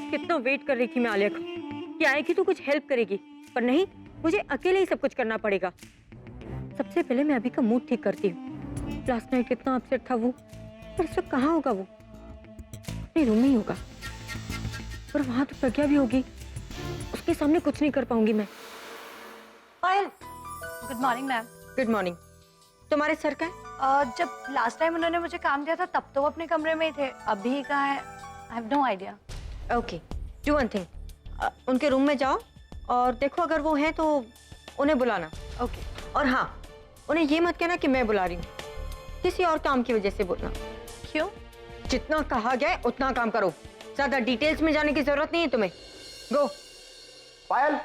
कितना वेट कर रही थी मैं आलिया का कि आएगी तो कुछ हेल्प करेगी, पर नहीं, मुझे अकेले ही सब कुछ करना पड़ेगा। सबसे पहले मैं अभी का मूड ठीक करती हूँ। लास्ट नाइट कितना अपसेट था वो, पर इस वक्त कहाँ होगा वो? अपने रूम में ही होगा, पर वहां तो प्रज्ञा भी होगी, उसके सामने कुछ नहीं कर पाऊंगी मैं। Payal, good morning ma'am. Good morning. तुम्हारे सर का है? जब लास्ट टाइम उन्होंने मुझे काम दिया था तब तो वो अपने कमरे में ही थे, अभी कहाँ है? I have no idea. Okay, do one thing, उनके रूम में जाओ और देखो, अगर वो हैं तो उन्हें बुलाना। ओके। और हाँ, उन्हें ये मत कहना कि मैं बुला रही हूँ, किसी और काम की वजह से बोलना। क्यों? जितना कहा गया है उतना काम करो, ज्यादा डिटेल्स में जाने की जरूरत नहीं है तुम्हें। गो। पायल,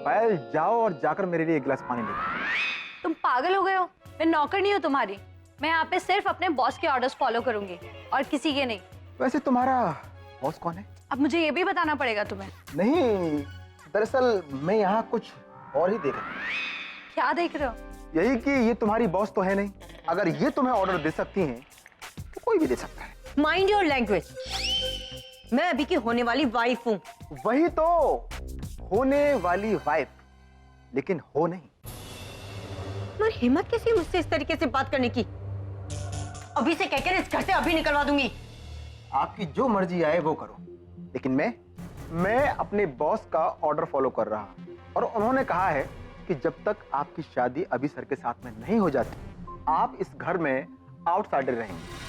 पायल जाओ और जाकर मेरे लिए एक गिलास पानी लेकर। तुम पागल हो गए हो? मैं नौकर नहीं हूँ तुम्हारी। मैं यहाँ पे सिर्फ अपने बॉस के ऑर्डर्स फॉलो करूंगी और किसी के नहीं। वैसे तुम्हारा बॉस कौन है? अब मुझे ये भी बताना पड़ेगा तुम्हें। नहीं, दरअसल मैं यहाँ कुछ और ही देख रहा हूँ। क्या देख रहे हो? यही कि ये तुम्हारी बॉस तो है नहीं, अगर ये तुम्हें ऑर्डर दे सकती हैं तो कोई भी दे सकता है। माइंड योर लैंग्वेज, मैं अभी की होने वाली वाइफ हूँ। वही तो, होने वाली वाइफ, लेकिन हो नहीं। मगर हिम्मत कैसी है मुझसे इस तरीके से बात करने की? अभी से कहकर इस घर से अभी निकलवा दूंगी। आपकी जो मर्जी आए वो करो, लेकिन मैं अपने बॉस का ऑर्डर फॉलो कर रहा हूं, और उन्होंने कहा है कि जब तक आपकी शादी अभी सर के साथ में नहीं हो जाती, आप इस घर में आउटसाइडर रहेंगे,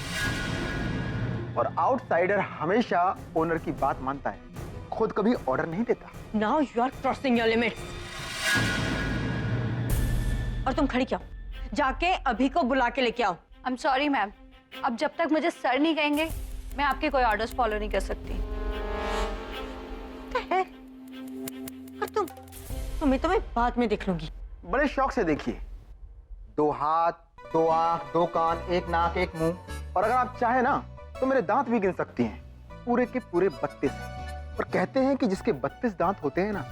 और आउटसाइडर हमेशा ओनर की बात मानता है, खुद कभी ऑर्डर नहीं देता। Now you are crossing your limits. और तुम खड़ी क्या हो? जाके अभी को बुला के लेके आओ। आई एम सॉरी मैम, अब जब तक मुझे सर नहीं कहेंगे मैं आपके कोई ऑर्डर्स फॉलो नहीं कर सकती। है? और तुम्हें तो मैं बाद में देख लूंगी। बड़े शौक से देखिए, 2 हाथ, 2 आंख, 2 कान, 1 नाक, 1 मुंह, और अगर आप चाहे ना तो मेरे दांत भी गिन सकती हैं, पूरे के पूरे 32। और कहते हैं कि जिसके 32 दांत होते हैं ना,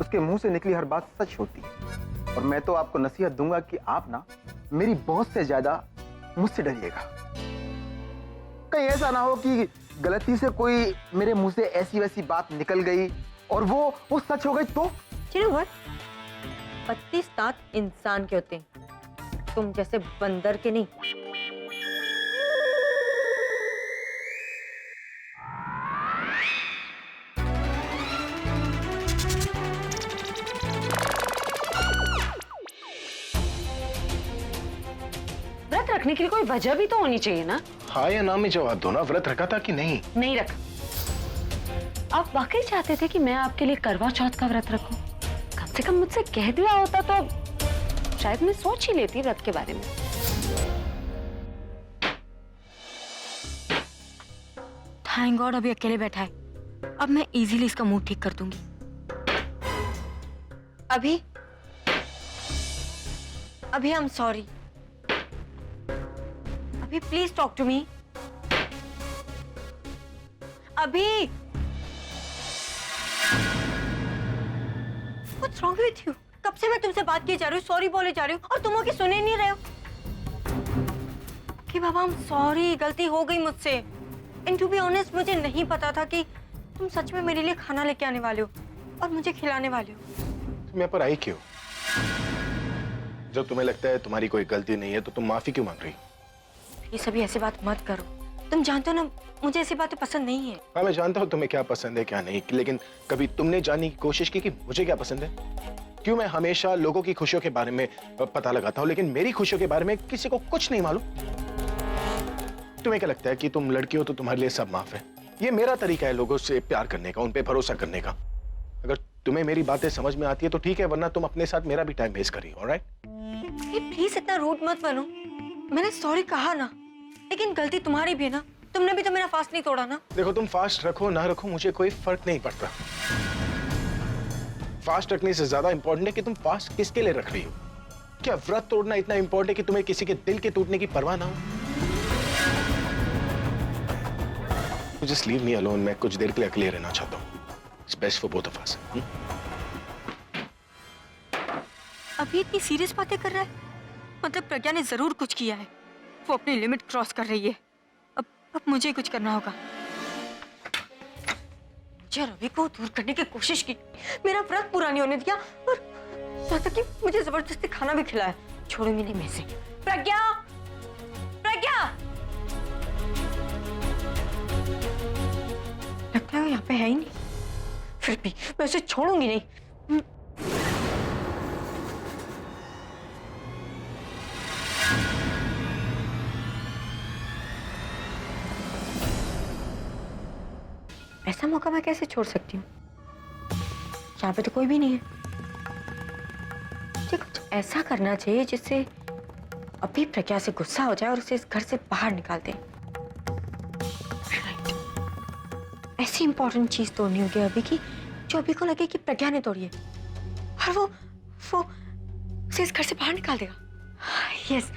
उसके मुंह से निकली हर बात सच होती है। और मैं तो आपको नसीहत दूंगा कि आप ना मेरी बॉस से ज्यादा मुझसे डरिएगा। कहीं ऐसा ना हो कि गलती से कोई मेरे मुंह से ऐसी वैसी बात निकल गई और वो सच हो गई तो? You know what? 32 दांत इंसान के होते हैं, तुम जैसे बंदर के नहीं। व्रत रखने के लिए कोई वजह भी तो होनी चाहिए ना? हाँ या ना में जवाब दो ना, व्रत रखा था कि नहीं? नहीं रखा। आप वाकई चाहते थे कि मैं आपके लिए करवा चौथ का व्रत रखूं? कम से कम मुझसे कह दिया होता तो शायद मैं सोच ही लेती व्रत के बारे में। थैंक गॉड अभी अकेले बैठा है, अब मैं इजीली इसका मूड ठीक कर दूंगी। अभी आई एम सॉरी। अभी प्लीज टॉक टू मी। अभी व्हाट्स रॉन्ग विथ यू? कब से मैं तुमसे बात किए जा रही हूँ, सॉरी बोले जा रही हूँ, और तुम हो के सुने नहीं रहे हो। कि बाबा I'm सॉरी, गलती हो गई मुझसे। एंड टू बी ऑनेस्ट, मुझे नहीं पता था कि तुम सच में मेरे लिए खाना लेके आने वाले हो और मुझे खिलाने वाले हो। तुम यहाँ पर आई क्यों? जब तुम्हें लगता है तुम्हारी कोई गलती नहीं है तो तुम माफी क्यों मांग रही? ये सभी ऐसी बात मत करो, तुम जानते हो ना मुझे ऐसी बातें पसंद नहीं है। हाँ मैं जानता हूँ तुम्हें क्या पसंद है क्या नहीं, लेकिन कभी तुमने जानने की कोशिश की कि मुझे क्या पसंद है? क्यों मैं हमेशा लोगों की खुशियों के बारे में पता लगाता हूँ, लेकिन मेरी खुशियों के बारे में किसी को कुछ नहीं मालूम? तुम्हें क्या लगता है कि तुम लड़की हो तो तुम्हारे लिए सब माफ है? ये मेरा तरीका है लोगों से प्यार करने का, उन पे भरोसा करने का। अगर तुम्हें मेरी बातें समझ में आती है तो ठीक है, वरना तुम अपने साथ मेरा भी टाइम वेस्ट करिए। ऑलराइट? प्लीज इतना रूड मत बनो। मैंने सॉरी कहा ना, लेकिन गलती तुम्हारी भी है ना, तुमने भी तो मेरा फास्ट नहीं तोड़ा ना। देखो तुम फास्ट रखो ना रखो मुझे कोई फर्क नहीं पड़ता। फास्ट रखने से ज्यादा इंपॉर्टेंट है कि तुम फास्ट किसके लिए रख रही हो। क्या व्रत तोड़ना इतना इंपॉर्टेंट है कि तुम्हें किसी के दिल के टूटने की परवाह ना हो? जस्ट लीव मी अलोन, मैं कुछ देर के लिए अकेले रहना चाहता हूँ। It's best for both of us. अभी इतनी सीरियस बातें कर रहा है, मतलब प्रज्ञा ने जरूर कुछ किया है, वो अपनी लिमिट क्रॉस कर रही है। अब मुझे कुछ करना होगा। मुझे रवि को दूर करने की कोशिश की, मेरा व्रत पूरा नहीं होने दिया और यहाँ तक कि मुझे जबरदस्ती खाना भी खिलाया। छोड़ूंगी नहीं मैं इसे। प्रज्ञा, प्रज्ञा, लगता है वो यहाँ पे है ही नहीं, फिर भी मैं उसे छोड़ूंगी नहीं। ऐसा मौका मैं कैसे छोड़ सकती हूँ? यहाँ पे तो कोई भी नहीं है। मुझे कुछ ऐसा करना चाहिए जिससे अभी प्रज्ञा से गुस्सा हो जाए और उसे इस घर से बाहर निकाल दे। ऐसी इंपॉर्टेंट चीज तोड़नी होगी अभी की, जो अभी को लगे कि प्रज्ञा ने तोड़ी है और वो उसे इस घर से बाहर निकाल देगा। यस,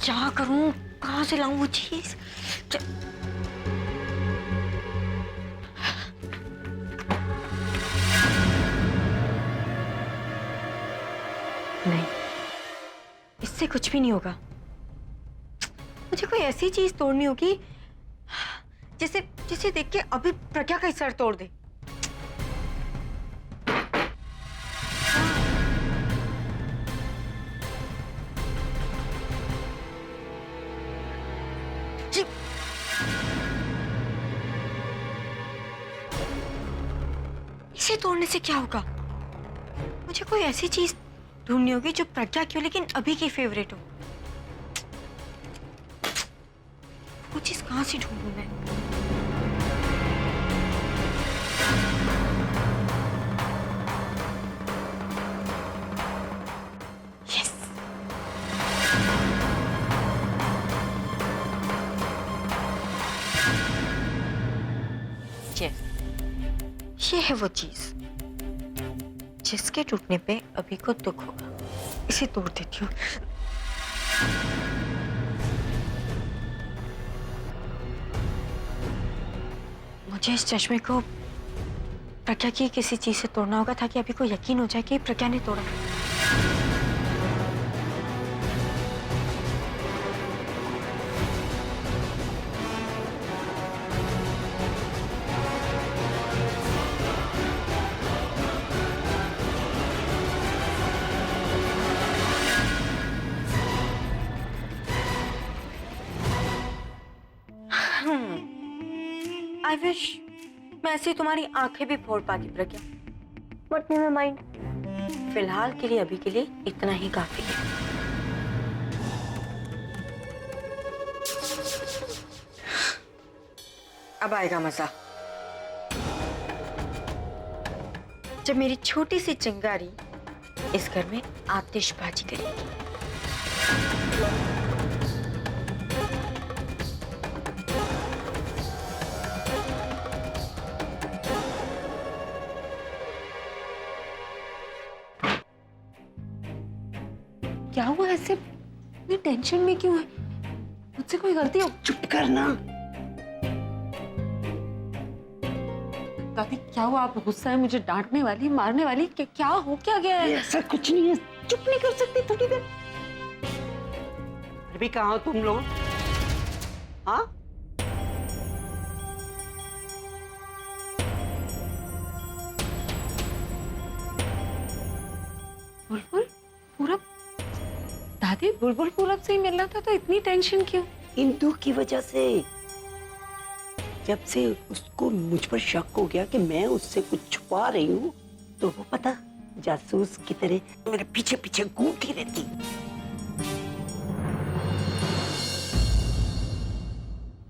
क्या करूं, कहां से लाऊं वो चीज? नहीं, इससे कुछ भी नहीं होगा। मुझे कोई ऐसी चीज तोड़नी होगी जिसे देख के अभी प्रज्ञा का सर तोड़ दे। इसे तोड़ने से क्या होगा? मुझे कोई ऐसी चीज ढूंढनी होगी जो प्रज्ञा की हो लेकिन अभी की फेवरेट हो। वो चीज कहां से ढूंढूं मैं? यस, ये है वो चीज जिसके टूटने पे अभी को दुख होगा। इसे तोड़ देती हूँ। मुझे इस चश्मे को प्रज्ञा की किसी चीज से तोड़ना होगा ताकि अभी को यकीन हो जाए कि प्रज्ञा ने तोड़ा। I wish मैं ऐसे तुम्हारी आंखें भी फोड़ पाती प्रज्ञा, बट नेवर माइंड। फिलहाल के लिए अभी के लिए इतना ही काफी है। अब आएगा मजा, जब मेरी छोटी सी चिंगारी इस घर में आतिशबाजी करेगी। क्या हुआ? ऐसे इतनी टेंशन में क्यों है? मुझसे कोई गलती हो? चुप करना। दादी क्या हुआ? आप गुस्सा है, मुझे डांटने वाली, मारने वाली? क्या हो क्या गया है? ऐसा कुछ नहीं है। चुप नहीं कर सकती थोड़ी देर? अभी कहाँ हो तुम लोग? हाँ, बुलबुल पूरब, दादी बुलबुल पूरब से ही मिलना था तो इतनी टेंशन क्यों? इंदु की वजह से। जब से उसको मुझ पर शक हो गया कि मैं उससे कुछ छुपा रही हूँ, तो वो पता जासूस की तरह मेरे पीछे पीछे घूमती रहती।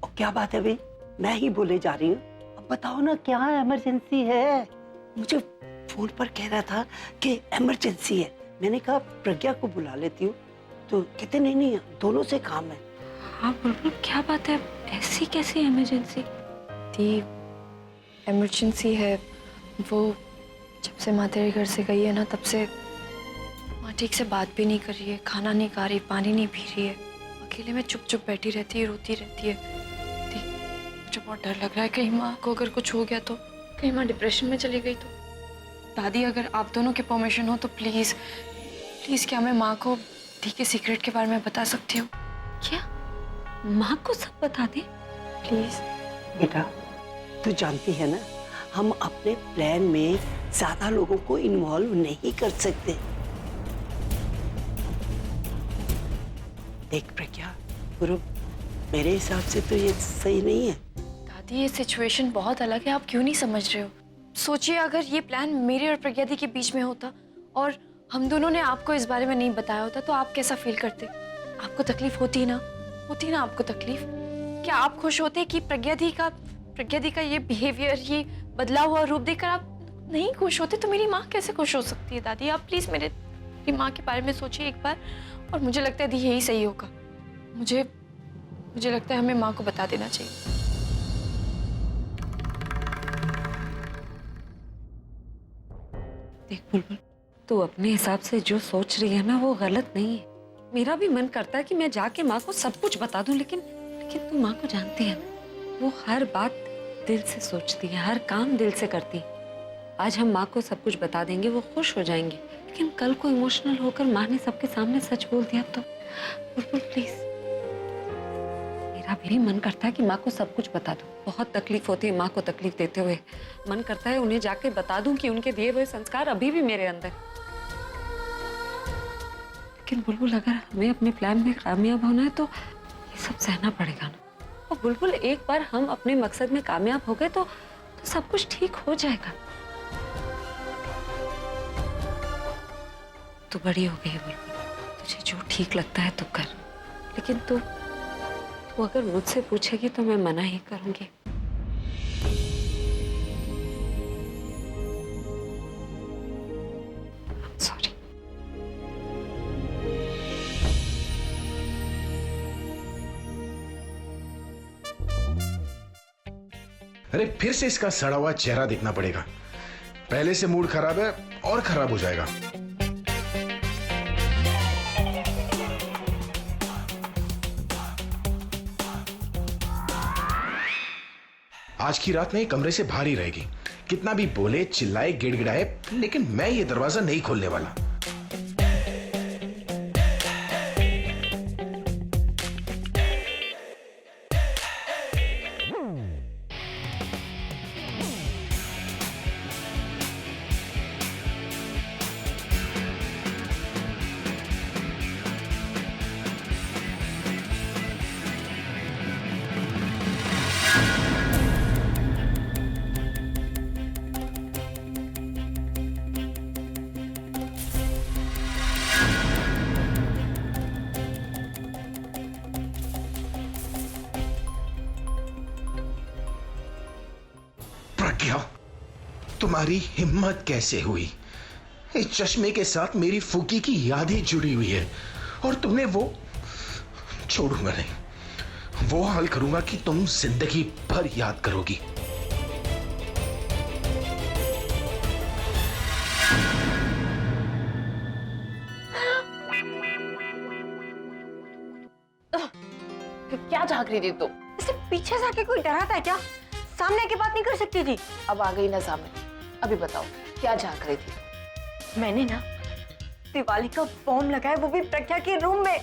और क्या बात है भाई, मैं ही बोले जा रही हूँ। अब बताओ ना, क्या इमरजेंसी है? मुझे फोन पर कह रहा था कि इमरजेंसी है। मैंने कहा प्रज्ञा को बुला लेती हूँ, तो कहते नहीं नहीं, दोनों से काम है। हाँ बुलबुल, क्या बात है? ऐसी कैसी इमरजेंसी? दी इमरजेंसी है। वो जब से माँ तेरे घर से गई है ना, तब से माँ ठीक से बात भी नहीं कर रही है, खाना नहीं खा रही, पानी नहीं पी रही है, अकेले में चुप चुप बैठी रहती है, रोती रहती है। दी मुझे बहुत डर लग रहा है, कहीं माँ को अगर कुछ हो गया तो, कहीं माँ डिप्रेशन में चली गई तो। दादी अगर आप दोनों की परमिशन हो तो प्लीज प्लीज क्या मैं माँ को दी के सीक्रेट के बारे में बता सकती हूँ? क्या? माँ को सब बता दे। प्लीज। बेटा तू जानती है ना, हम अपने प्लान में ज्यादा लोगों को इन्वॉल्व नहीं कर सकते। देख प्रज्ञा, गुरु, मेरे हिसाब से तो ये सही नहीं है। दादी ये सिचुएशन बहुत अलग है, आप क्यों नहीं समझ रहे हो? सोचिए अगर ये प्लान मेरे और प्रज्ञा दी के बीच में होता और हम दोनों ने आपको इस बारे में नहीं बताया होता तो आप कैसा फील करते? आपको तकलीफ होती ना आपको तकलीफ? क्या आप खुश होते कि प्रज्ञा दी का ये बिहेवियर, ये बदला हुआ रूप देखकर आप नहीं खुश होते? तो मेरी माँ कैसे खुश हो सकती है? दादी आप प्लीज मेरी माँ के बारे में सोचिए एक बार, और मुझे लगता है दी यही सही होगा। मुझे लगता है हमें माँ को बता देना चाहिए। देख बुलबुल, तू अपने हिसाब से जो सोच रही है ना वो गलत नहीं है। मेरा भी मन करता है कि मैं जाके माँ को सब कुछ बता दूं, लेकिन तू माँ को जानती है ना, वो हर बात दिल से सोचती है, हर काम दिल से करती है। आज हम माँ को सब कुछ बता देंगे, वो खुश हो जाएंगे, लेकिन कल को इमोशनल होकर माँ ने सबके सामने सच बोल दिया तो बुलबुल प्लीज। मेरा भी मन करता है कि माँ को सब कुछ बता दूं। बहुत तकलीफ होती है माँ को तकलीफ देते हुए। मन करता है उन्हें जाके बता दूं कि उनके दिए हुए संस्कार अभी भी मेरे अंदर। लेकिन बुलबुल अगर हमें अपने प्लान में कामयाब होना है तो ये सब सहना पड़ेगा ना। और बुलबुल एक बार हम अपने मकसद में कामयाब हो गए तो सब कुछ ठीक हो जाएगा। तू बड़ी हो गई है बुलबुल, तुझे जो ठीक लगता है तू कर, लेकिन तू अगर मुझसे पूछेगी तो मैं मना ही करूंगी। सॉरी। अरे फिर से इसका सड़ा हुआ चेहरा देखना पड़ेगा। पहले से मूड खराब है और खराब हो जाएगा। आज की रात में ये कमरे से बाहर ही रहेगी। कितना भी बोले, चिल्लाए, गिड़गिड़ाए, लेकिन मैं ये दरवाजा नहीं खोलने वाला। प्रज्ञा, तुम्हारी हिम्मत कैसे हुई? इस चश्मे के साथ मेरी फूकी की यादें जुड़ी हुई है और तुमने वो छोड़ूंगा नहीं। वो हाल करूंगा कि तुम जिंदगी भर याद करोगी। क्या झांक रही थी तुम? इससे पीछे से आके कोई डराता है क्या? सामने आके बात नहीं कर सकती थी? अब आ गई ना सामने, अभी बताओ क्या झांक रही थी? मैंने ना दिवाली का बॉम्ब लगाया, वो भी प्रज्ञा के रूम में।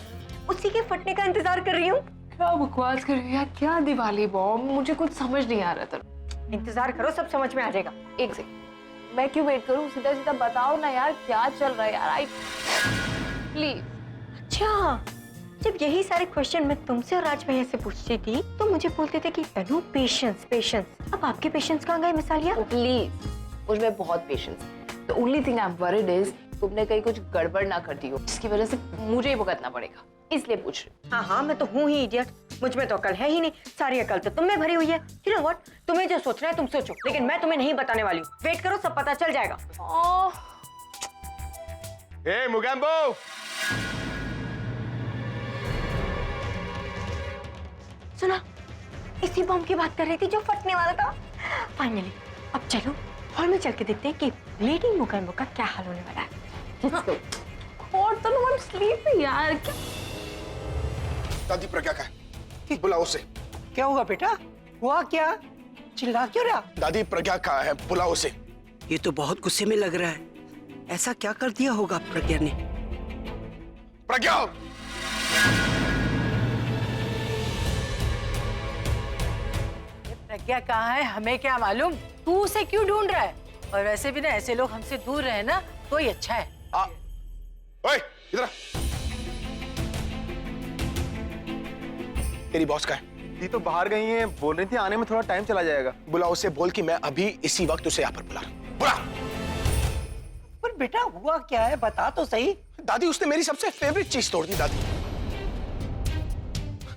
उसी के फटने का इंतजार कर रही हूँ। क्या बकवास कर रही है? क्या दिवाली बॉम्ब? मुझे कुछ समझ नहीं आ रहा था। इंतजार करो, सब समझ में आ जाएगा। एक सेकंड, मैं क्यों वेट करूं? सीधा सीधा बताओ ना यार, क्या चल रहा है यार? आई प्लीज। अच्छा, जब यही सारे क्वेश्चन मैं तुमसे और राज भैया से पूछती थी तो मुझे बोलते थे कि तनु पेशेंस पेशेंस। अब आपके पेशेंस कहाँ गए मिसालिया? प्लीज, मुझमें बहुत patience. The only thing I am worried is तुमने कहीं कुछ गड़बड़ ना कर दी हो जिसकी वजह से मुझे ही भुगतना पड़ेगा, इसलिए पूछ रही हूँ। हाँ हाँ, मैं तो हूँ ही इडियट। मुझ में तो अकल है ही नहीं, सारी अकल तो तुम में भरी हुई है। यू नो व्हाट, तुम्हें जो सोचना है तुम सोचो, लेकिन मैं तुम्हें नहीं बताने वाली हूँ। वेट करो, सब पता चल जाएगा। ए मुगैम्बो, सुना, इसी बॉम्ब की बात कर रही थी जो फटने वाला था। फाइनली, अब चलो हॉल में चल के देखते हैं कि लेडी मुगैम्बो का क्या हाल होने वाला है। Let's go. और तो I'm sleepy यार। क्या दादी प्रज्ञा का है, बुलाओ उसे। क्या हुआ बेटा? हुआ क्या? चिल्ला क्यों रहा? दादी प्रज्ञा का है, बुलाओ उसे। ये तो बहुत गुस्से में लग रहा है। ऐसा क्या कर दिया होगा प्रज्ञा ने? प्रज्ञा, प्रज्ञा कहाँ है हमें क्या मालूम, तू उसे क्यों ढूंढ रहा है? और वैसे भी ना ऐसे लोग हमसे दूर रहे ना तो ही अच्छा है। ओए, इधर आ। तेरी बॉस का है? ये तो बाहर गई हैं, बोल रही थी आने में थोड़ा टाइम चला जाएगा। बुला उसे, बोल कि मैं अभी इसी वक्त उसे यहाँ पर बुला रहा हूं। बुला। पर बेटा हुआ क्या है, बता तो सही। दादी, उसने मेरी सबसे फेवरेट चीज तोड़ दी दादी।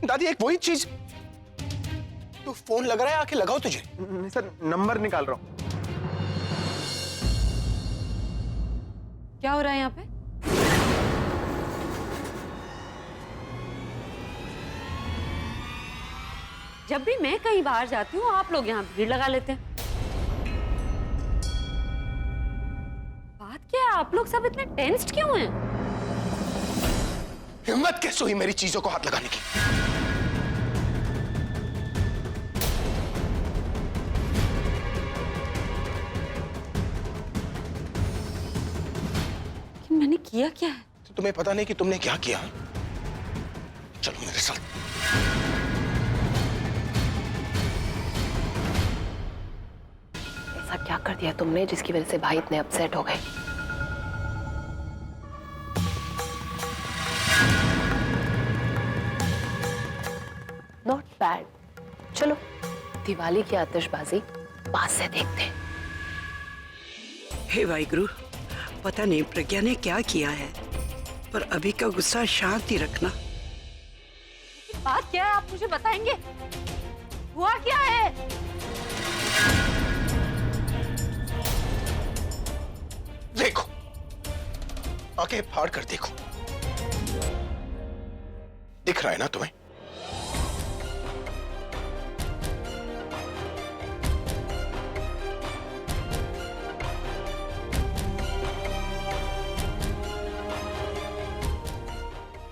दादी, एक वही चीज। तू फोन लग रहा है, आके लगाओ तुझे। नहीं सर, नंबर निकाल रहा हूँ। क्या हो रहा है यहाँ पे? जब भी मैं कहीं बाहर जाती हूँ आप लोग यहाँ भीड़ लगा लेते हैं। बात क्या है, आप लोग सब इतने टेंस्ड क्यों हैं? हिम्मत कैसे हुई मेरी चीजों को हाथ लगाने की? कि मैंने किया क्या है? तो तुम्हें पता नहीं कि तुमने क्या किया? चलो मेरे साथ। ऐसा क्या कर दिया तुमने जिसकी वजह से भाई इतने अपसेट हो गए? Not bad. चलो दिवाली की आतिशबाजी पास से देखते हैं। हे वाहिगुरु, पता नहीं प्रज्ञा ने क्या किया है, पर अभी का गुस्सा शांत ही रखना। बात क्या है आप मुझे बताएंगे? हुआ क्या है? देखो, आंखें फाड़ कर देखो। दिख रहा है ना तुम्हें?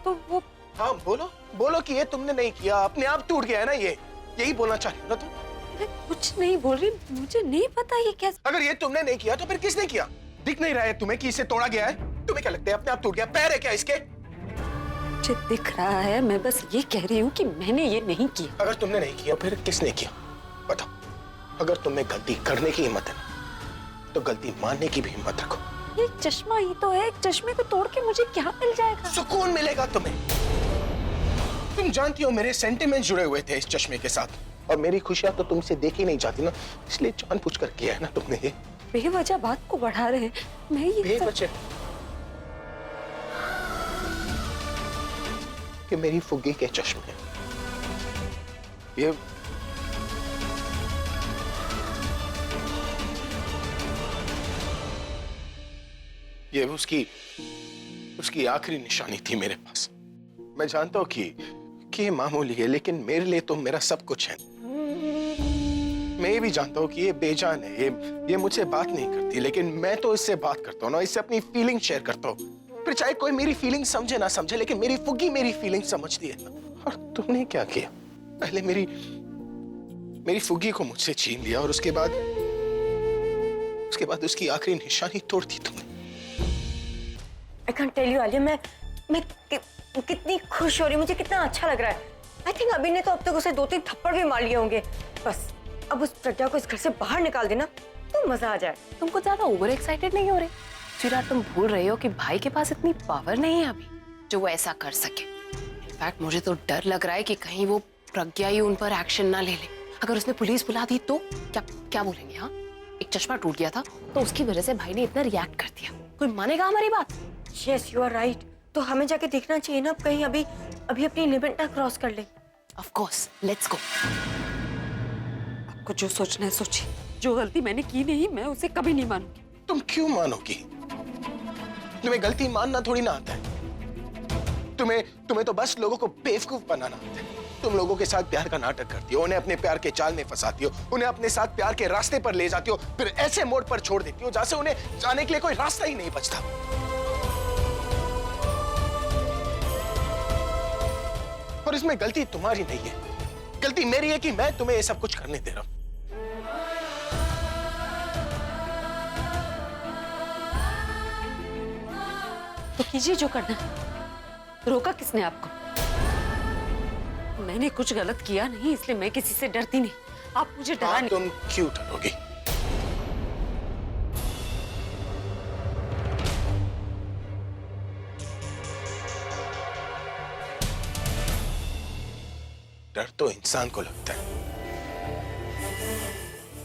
तो वो हाँ, बोलो बोलो कि ये तुमने नहीं किया, अपने आप टूट गया है ना ये। यही बोलना चाह रही हो ना तुम? मैं कुछ नहीं बोल रही, मुझे नहीं पता ये कैसे। अगर ये तुमने नहीं किया तो फिर किसने किया? दिख नहीं रहा है तुम्हें कि इसे तोड़ा गया है? तुम्हें क्या लगता है अपने आप टूट गया? पैर है क्या इसके? मुझे दिख रहा है, मैं बस ये कह रही हूँ कि मैंने ये नहीं किया। अगर तुमने नहीं किया फिर किसने किया? बताओ। अगर तुम्हें गलती करने की हिम्मत है तो गलती मानने की भी हिम्मत रखो। एक चश्मा ही तो है, एक चश्मे को तोड़ के मुझे क्या मिल जाएगा? सुकून मिलेगा तुम्हें। तुम जानती हो मेरे सेंटिमेंट जुड़े हुए थे इस चश्मे के साथ, और मेरी खुशियां तो तुमसे देखी नहीं जाती ना, इसलिए जानबूझकर किया है ना तुमने ये। बेवजह बात को बढ़ा रहे हैं। मैं ये बेवजह कि मेरी फुग्गी के चश्मे, ये उसकी आखिरी निशानी थी मेरे पास। मैं जानता हूं कि ये मामूली है, लेकिन मेरे लिए तो मेरा सब कुछ है। मैं ये भी जानता हूँ कि ये बेजान है, ये मुझसे बात नहीं करती, लेकिन मैं तो इससे बात करता हूँ ना, इससे अपनी फीलिंग शेयर करता हूँ। फिर चाहे कोई मेरी फीलिंग समझे ना समझे, लेकिन मेरी फुग्गी मेरी फीलिंग समझती है ना। और तुमने क्या किया? पहले मेरी फुग्गी को मुझसे छीन लिया, और उसके बाद उसकी आखिरी निशानी तोड़ दी तुमने। I can't tell you Alia, मैं कितनी खुश हो रही हूँ, मुझे कितना अच्छा लग रहा है। आई थिंक अभी ने तो अब तक उसे 2-3 थप्पड़ भी मार लिए होंगे। बस अब उस प्रज्ञा को इस घर से बाहर निकाल देना तो मजा आ जाए। तुम कुछ ज्यादा ओवर एक्साइटेड नहीं हो रहे? फिर तुम भूल रहे हो कि भाई के पास इतनी पावर नहीं है अभी जो वो ऐसा कर सके। इनफैक्ट मुझे तो डर लग रहा है कि कहीं वो प्रज्ञा ही उन पर एक्शन ना ले ले। अगर उसने पुलिस बुला दी तो क्या बोलेंगे? हाँ, एक चश्मा टूट गया था तो उसकी वजह से भाई ने इतना रिएक्ट कर दिया। कोई मानेगा हमारी बात? Yes you are right. तो हमें जाके देखना चाहिए ना, अब कहीं अभी अपनी लिमिट ना क्रॉस कर ले। Of course, let's go. आपको जो सोचना है सोचिए। जो गलती मैंने की नहीं, मैं उसे कभी नहीं मानूंगी। तुम क्यों मानोगी? तुम्हें गलती मानना थोड़ी ना आता है। तुम्हें तो बस लोगों को बेवकूफ बनाना आता है। तुम लोगों के साथ प्यार का नाटक करती हो, उन्हें अपने प्यार के जाल में फंसाती हो, उन्हें अपने साथ प्यार के रास्ते पर ले जाती हो, फिर ऐसे मोड़ पर छोड़ देती हो जहां से उन्हें जाने के लिए कोई रास्ता ही नहीं बचता। और इसमें गलती तुम्हारी नहीं है, गलती मेरी है कि मैं तुम्हें ये सब कुछ करने दे रहा हूं। तो कीजिए जो करना है। रोका किसने आपको? मैंने कुछ गलत किया नहीं, इसलिए मैं किसी से डरती नहीं। आप मुझे डरा हाँ, नहीं। तुम क्यों डरोगी? डर तो इंसान को लगता है,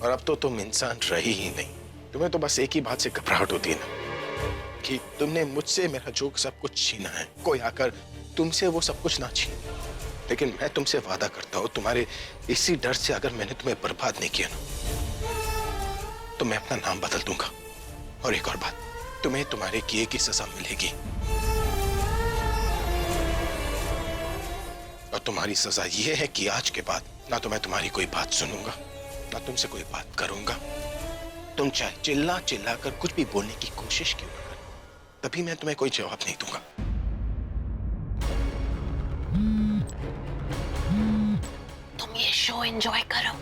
और अब तो तुम इंसान रही ही नहीं। तुम्हें तो बस एक ही बात से घबराहट होती है ना, कि तुमने मुझसे मेरा जो सब कुछ छीना है, कोई आकर तुमसे वो सब कुछ ना छीने। लेकिन मैं तुमसे वादा करता हूं, तुम्हारे इसी डर से अगर मैंने तुम्हें बर्बाद नहीं किया ना, तो मैं अपना नाम बदल दूंगा। और एक और बात, तुम्हें तुम्हारे किए की सजा मिलेगी, और तुम्हारी सजा ये है कि आज के बाद ना तो मैं तुम्हारी कोई बात सुनूंगा, ना तुमसे कोई बात करूंगा। तुम चाहे चिल्ला चिल्ला कर कुछ भी बोलने की कोशिश क्यों ना करो, तभी मैं तुम्हें कोई जवाब नहीं दूंगा। तुम ये शो एंजॉय करो,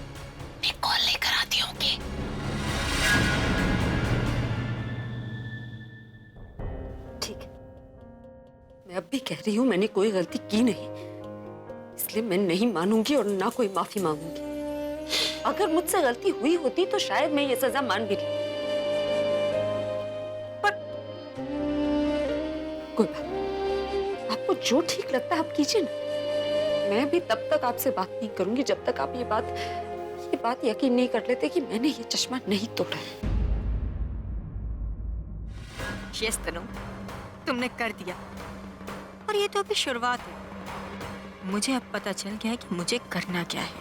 मैं कॉल लेकर आती हूँ। ठीक है, मैं अब भी कह रही हूँ मैंने कोई गलती की नहीं, इसलिए मैं नहीं मानूंगी और ना कोई माफी मांगूंगी। अगर मुझसे गलती हुई होती तो शायद मैं ये सजा मान भी लेती, पर कोई बात नहीं। आपको जो ठीक लगता है आप कीजिए ना। मैं भी तब तक आपसे बात नहीं करूंगी जब तक आप ये बात यकीन नहीं कर लेते कि मैंने ये चश्मा नहीं तोड़ा है। यस तनु, तुमने कर दिया, और ये तो अभी शुरुआत है। मुझे अब पता चल गया है कि मुझे करना क्या है।